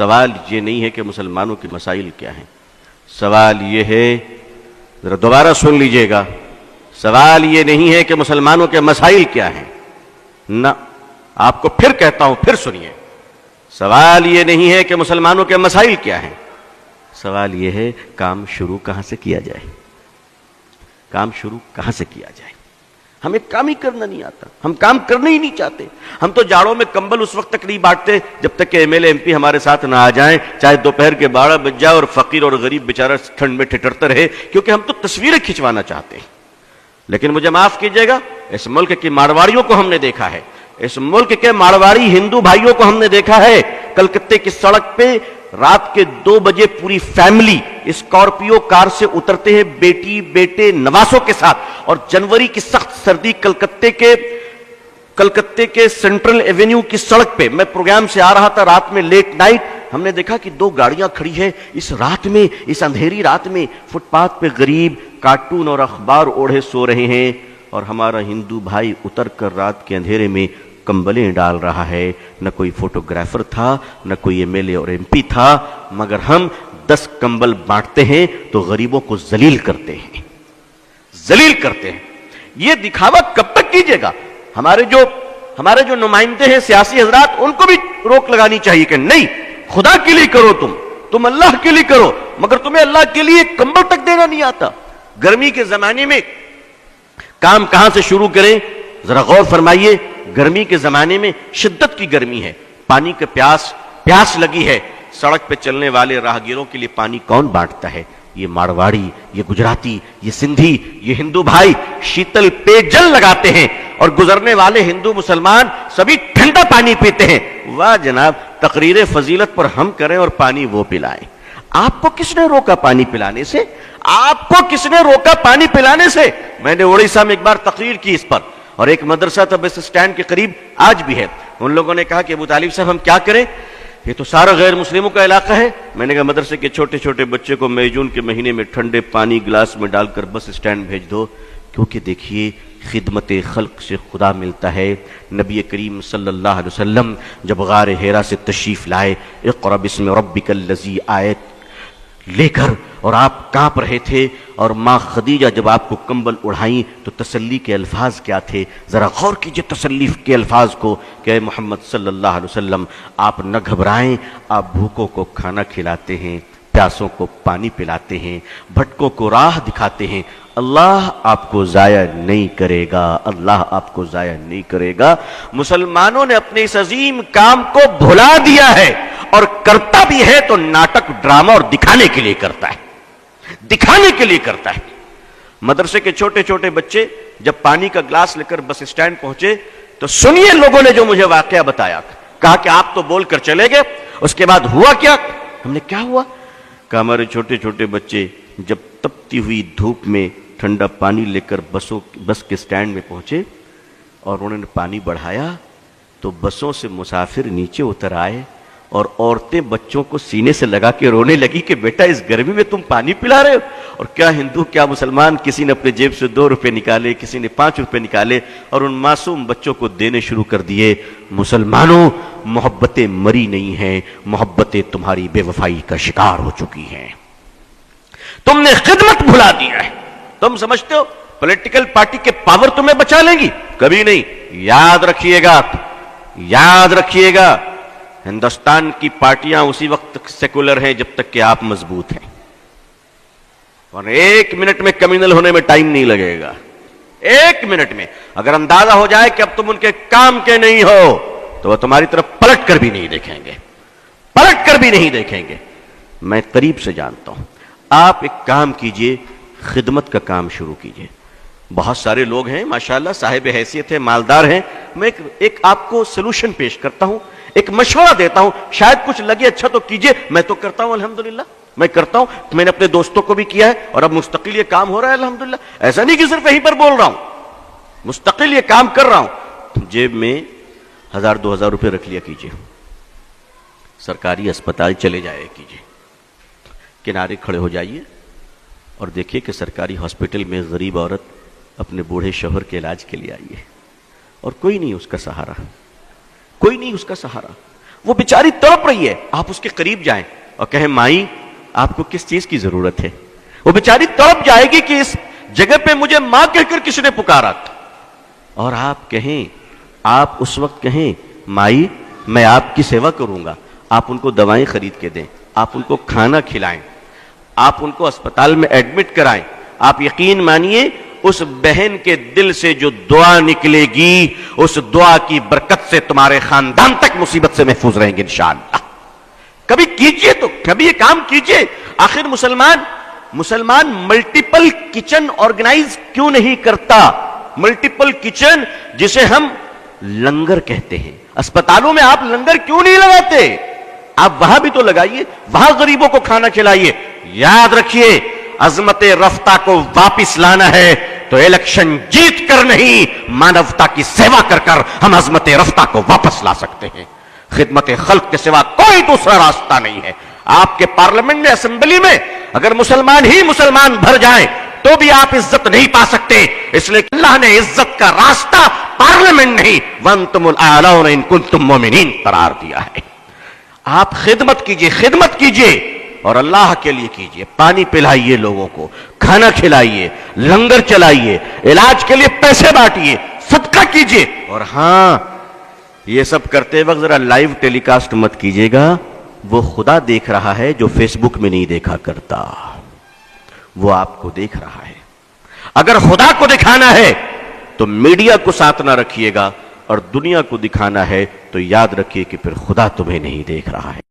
سوال یہ نہیں ہے کہ مسلمانوں کے مسائل کیا ہیں، سوال یہ ہے، ذرا دوبارہ سن لیجئے گا، سوال یہ نہیں ہے کہ مسلمانوں کے مسائل کیا ہیں، نہ، آپ کو پھر کہتا ہوں، پھر سنیے، سوال یہ نہیں ہے کہ مسلمانوں کے مسائل کیا ہیں، سوال یہ ہے کام شروع کہاں سے کیا جائے، کام شروع کہاں سے کیا جائے۔ ہمیں کام ہی کرنا نہیں آتا، ہم کام کرنا ہی نہیں چاہتے، ہم تو جاڑوں میں کمبل اس وقت تک نہیں بانٹتے جب تک کہ ایم ایل اے ایم پی ہمارے ساتھ نہ آ جائیں، چاہے دوپہر کے 12 بج جائے اور فقیر اور غریب بیچارہ ٹھنڈ میں ٹھٹرتا رہے، کیونکہ ہم تو تصویریں کھنچوانا چاہتے ہیں۔ لیکن مجھے معاف کیجیے گا، اس ملک کی مارواڑیوں کو ہم نے دیکھا ہے، اس ملک کے مارواڑی ہندو بھائیوں کو ہم نے دیکھا ہے، کلکتے کی سڑک پہ رات کے 2 بجے پوری فیملی اسکارپیو کار سے اترتے ہیں بیٹی بیٹے نواسوں کے ساتھ، اور جنوری کی سخت سردی کلکتے کے سینٹرل ایونیو کی سڑک پہ، میں پروگرام سے آ رہا تھا رات میں لیٹ نائٹ، ہم نے دیکھا کہ 2 گاڑیاں کھڑی ہیں اس رات میں، اس اندھیری رات میں، فٹ پاتھ پہ غریب کارٹون اور اخبار اوڑھے سو رہے ہیں، اور ہمارا ہندو بھائی اتر کر رات کے اندھیرے میں کمبلیں ڈال رہا ہے۔ نہ کوئی فوٹوگرافر تھا، نہ کوئی ایم ایل اے اور ایم پی تھا، مگر ہم 10 کمبل بانٹتے ہیں تو غریبوں کو ذلیل کرتے ہیں، ذلیل کرتے ہیں۔ یہ دکھاوا کب تک کیجیے گا؟ ہمارے جو نمائندے ہیں سیاسی حضرات، ان کو بھی روک لگانی چاہیے کہ نہیں، خدا کے لیے کرو، تم اللہ کے لیے کرو، مگر تمہیں اللہ کے لیے کمبل تک دینا نہیں آتا۔ گرمی کے زمانے میں کام کہاں سے شروع کریں؟ ذرا غور فرمائیے، گرمی کے زمانے میں شدت کی گرمی ہے، پانی کا پیاس لگی ہے، سڑک پہ چلنے والے راہگیروں کے لیے پانی کون بانٹتا ہے؟ یہ مارواڑی، یہ گجراتی، یہ سندھی، یہ ہندو بھائی شیتل پے جل لگاتے ہیں، اور گزرنے والے ہندو مسلمان سبھی ٹھنڈا پانی پیتے ہیں۔ واہ جناب، تقریر فضیلت پر ہم کریں اور پانی وہ پلائیں۔ آپ کو کس نے روکا پانی پلانے سے؟ آپ کو کس نے روکا پانی پلانے سے؟ میں نے اڑیسہ میں ایک بار تقریر کی اس پر، اور ایک مدرسہ تھا بس اسٹینڈ کے قریب، آج بھی ہے، ان لوگوں نے کہا کہ ابو طالب صاحب ہم کیا کریں، یہ تو سارا غیر مسلموں کا علاقہ ہے۔ میں نے کہا مدرسے کے چھوٹے چھوٹے بچے کو مئی جون کے مہینے میں ٹھنڈے پانی گلاس میں ڈال کر بس اسٹینڈ بھیج دو، کیونکہ دیکھیے خدمت خلق سے خدا ملتا ہے۔ نبی کریم صلی اللہ علیہ وسلم جب غار حرا سے تشریف لائے، اقرأ بسم ربک الذی آیت لے کر، اور آپ کانپ رہے تھے، اور ماں خدیجہ جب آپ کو کمبل اڑھائیں تو تسلی کے الفاظ کیا تھے؟ ذرا غور کیجئے تسلی کے الفاظ کو کہ اے محمد صلی اللہ علیہ وسلم، آپ نہ گھبرائیں، آپ بھوکوں کو کھانا کھلاتے ہیں، پیاسوں کو پانی پلاتے ہیں، بھٹکوں کو راہ دکھاتے ہیں، اللہ آپ کو ضائع نہیں کرے گا، اللہ آپ کو ضائع نہیں کرے گا۔ مسلمانوں نے اپنے اس عظیم کام کو بھلا دیا ہے، اور کرتا بھی ہے تو ناٹک، ڈرامہ اور دکھانے کے لیے کرتا ہے، دکھانے کے لیے کرتا ہے۔ مدرسے کے چھوٹے چھوٹے بچے جب پانی کا گلاس لے کر بس اسٹینڈ پہنچے تو سنیے لوگوں نے جو مجھے واقعہ بتایا، کہا کہ آپ تو بول کر چلے گئے، اس کے بعد ہوا کیا؟ ہم نے کیا ہوا؟ کہ ہمارے چھوٹے چھوٹے بچے جب تپتی ہوئی دھوپ میں ٹھنڈا پانی لے کر بس کے اسٹینڈ میں پہنچے اور انہوں نے پانی بڑھایا تو بسوں سے مسافر نیچے اتر آئے، اور عورتیں بچوں کو سینے سے لگا کے رونے لگی کہ بیٹا اس گرمی میں تم پانی پلا رہے ہو۔ اور کیا ہندو کیا مسلمان، کسی نے اپنے جیب سے 2 روپے نکالے، کسی نے 5 روپے نکالے، اور ان معصوم بچوں کو دینے شروع کر دیے۔ مسلمانوں، محبتیں مری نہیں ہیں، محبتیں تمہاری بے وفائی کا شکار ہو چکی ہیں، تم نے خدمت بھلا دیا ہے۔ تم سمجھتے ہو پولیٹیکل پارٹی کے پاور تمہیں بچا لیں گی؟ کبھی نہیں۔ یاد رکھیے گا، یاد رکھیے گا، ہندوستان کی پارٹیاں اسی وقت تک سیکولر ہیں جب تک کہ آپ مضبوط ہیں، اور 1 منٹ میں کمیونل ہونے میں ٹائم نہیں لگے گا۔ 1 منٹ میں اگر اندازہ ہو جائے کہ اب تم ان کے کام کے نہیں ہو تو وہ تمہاری طرف پلٹ کر بھی نہیں دیکھیں گے، پلٹ کر بھی نہیں دیکھیں گے۔ میں قریب سے جانتا ہوں، آپ ایک کام کیجئے، خدمت کا کام شروع کیجئے۔ بہت سارے لوگ ہیں ماشاءاللہ، صاحب حیثیت ہیں، مالدار ہیں، میں ایک آپ کو سلوشن پیش کرتا ہوں، ایک مشورہ دیتا ہوں، شاید کچھ لگے اچھا تو کیجئے۔ میں تو کرتا ہوں الحمدللہ، میں کرتا ہوں، میں نے اپنے دوستوں کو بھی کیا ہے، اور اب مستقل یہ کام ہو رہا ہے الحمدللہ۔ ایسا نہیں کہ صرف یہیں پر بول رہا ہوں، مستقل یہ کام کر رہا ہوں۔ جیب میں 1000-2000 روپے رکھ لیا کیجئے، سرکاری اسپتال چلے جایا کیجئے، کنارے کھڑے ہو جائیے اور دیکھیے کہ سرکاری ہاسپٹل میں غریب عورت اپنے بوڑھے شوہر کے علاج کے لیے آئی ہے، اور کوئی نہیں اس کا سہارا، کوئی نہیں اس کا سہارا۔ وہ بیچاری تڑپ رہی ہے، آپ اس کے قریب جائیں اور کہیں مائی آپ کو کس چیز کی ضرورت ہے؟ وہ بیچاری تڑپ جائے گی کہ اس جگہ پہ مجھے ماں کہہ کر کس نے پکارا تھا، اور آپ اس وقت کہیں مائی میں آپ کی سیوا کروں گا، آپ ان کو دوائیں خرید کے دیں، آپ ان کو کھانا کھلائیں، آپ ان کو اسپتال میں ایڈمٹ کرائیں، آپ یقین مانیے اس بہن کے دل سے جو دعا نکلے گی اس دعا کی برکت سے تمہارے خاندان تک مصیبت سے محفوظ رہیں گے انشاءاللہ۔ کبھی کیجئے، تو کبھی یہ کام کیجئے۔ آخر مسلمان ملٹیپل کچن آرگنائز کیوں نہیں کرتا؟ ملٹیپل کچن جسے ہم لنگر کہتے ہیں، اسپتالوں میں آپ لنگر کیوں نہیں لگاتے؟ آپ وہاں بھی تو لگائیے، وہاں غریبوں کو کھانا کھلائیے۔ یاد رکھیے عظمت رفتہ کو واپس لانا ہے تو الیکشن جیت کر نہیں، مانوتا کی سیوا کر کر ہم عظمت رفتہ کو واپس لا سکتے ہیں۔ خدمت خلق کے سوا کوئی دوسرا راستہ نہیں ہے۔ آپ کے پارلیمنٹ میں، اسمبلی میں اگر مسلمان بھر جائیں تو بھی آپ عزت نہیں پا سکتے، اس لیے کہ اللہ نے عزت کا راستہ پارلیمنٹ نہیں وَأَنْتُمُ الْأَعْلَوْنَ إِن كُنتُم مُؤْمِنِينَ قرار دیا ہے۔ آپ خدمت کیجئے اور اللہ کے لیے کیجئے۔ پانی پلائیے، لوگوں کو کھانا کھلائیے، لنگر چلائیے، علاج کے لیے پیسے بانٹیے، صدقہ کیجئے۔ اور ہاں، یہ سب کرتے وقت ذرا لائیو ٹیلی کاسٹ مت کیجئے گا، وہ خدا دیکھ رہا ہے جو فیس بک میں نہیں دیکھا کرتا، وہ آپ کو دیکھ رہا ہے۔ اگر خدا کو دکھانا ہے تو میڈیا کو ساتھ نہ رکھیے گا، اور دنیا کو دکھانا ہے تو یاد رکھیے کہ پھر خدا تمہیں نہیں دیکھ رہا ہے۔